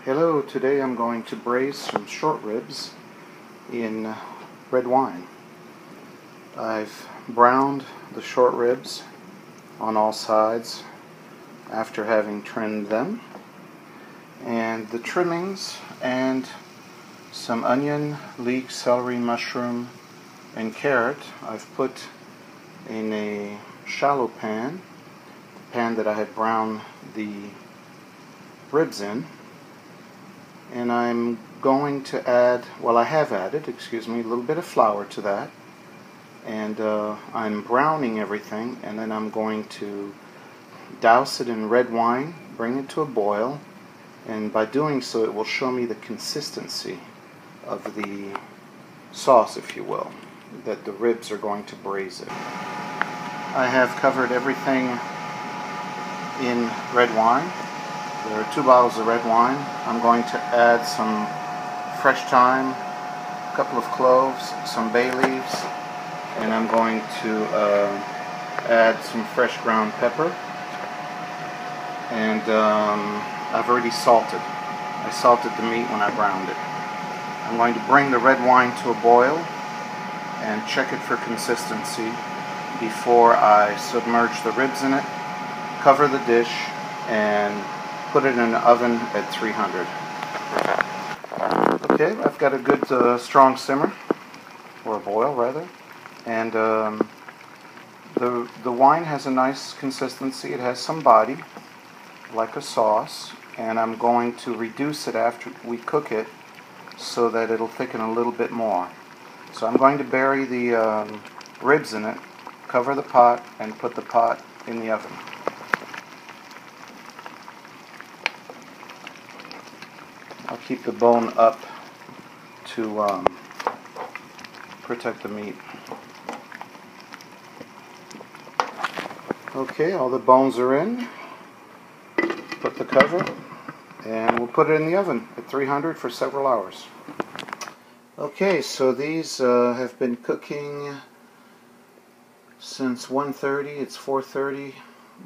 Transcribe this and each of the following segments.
Hello, today I'm going to braise some short ribs in red wine. I've browned the short ribs on all sides after having trimmed them, and the trimmings and some onion, leek, celery, mushroom, and carrot I've put in a shallow pan, the pan that I had browned the ribs in. And I'm going to add, well, I have added, a little bit of flour to that, and I'm browning everything, and then I'm going to douse it in red wine, bring it to a boil, and by doing so it will show me the consistency of the sauce, if you will, that the ribs are going to braise in. I have covered everything in red wine. There are 2 bottles of red wine. I'm going to add some fresh thyme, a couple of cloves, some bay leaves, and I'm going to add some fresh ground pepper. And I've already salted. I salted the meat when I browned it. I'm going to bring the red wine to a boil and check it for consistency before I submerge the ribs in it, cover the dish, and put it in an oven at 300. Okay, I've got a good strong simmer, or a boil rather, and the wine has a nice consistency. It has some body, like a sauce, and I'm going to reduce it after we cook it so that it'll thicken a little bit more. So I'm going to bury the ribs in it, cover the pot, and put the pot in the oven. I'll keep the bone up to protect the meat. Okay, all the bones are in. Put the cover, and we'll put it in the oven at 300 for several hours. Okay, so these have been cooking since 1:30. It's 4:30.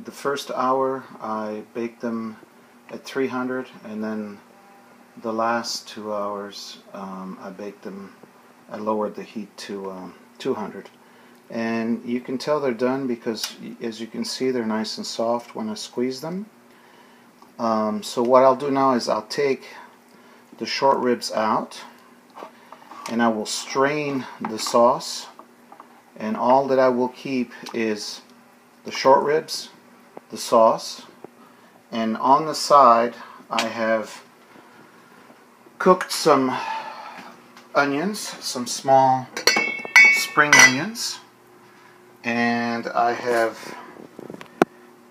The first hour I baked them at 300, and then the last 2 hours I baked them. I lowered the heat to 200, and you can tell they're done because, as you can see, they're nice and soft when I squeeze them. So what I'll do now is I'll take the short ribs out, and I will strain the sauce, and all that I will keep is the short ribs, the sauce, and on the side I have cooked some onions, some small spring onions, and I have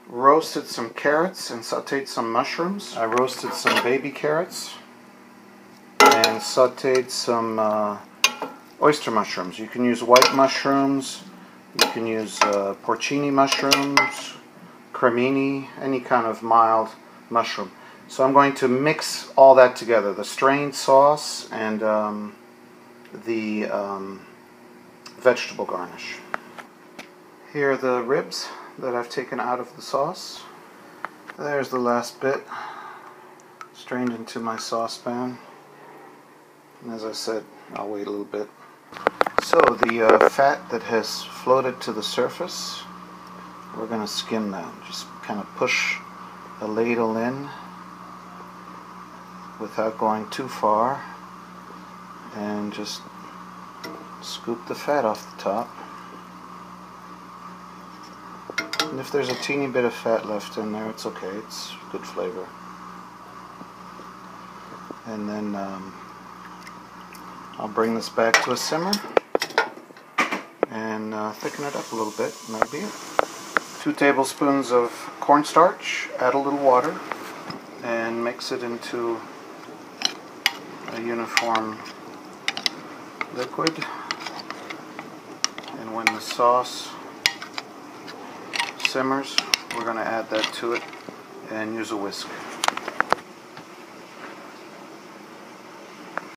roasted some carrots and sauteed some mushrooms. I roasted some baby carrots and sauteed some oyster mushrooms. You can use white mushrooms, you can use porcini mushrooms, cremini, any kind of mild mushroom. So I'm going to mix all that together, the strained sauce and the vegetable garnish. Here are the ribs that I've taken out of the sauce. There's the last bit, strained into my saucepan. And as I said, I'll wait a little bit. So the fat that has floated to the surface, we're going to skim that. Just kind of push a ladle in without going too far, and just scoop the fat off the top. And if there's a teeny bit of fat left in there, it's okay, it's good flavor. And then I'll bring this back to a simmer and thicken it up a little bit, and that'll be it. 2 tablespoons of cornstarch, add a little water, and mix it into a uniform liquid. And when the sauce simmers, we're going to add that to it and use a whisk.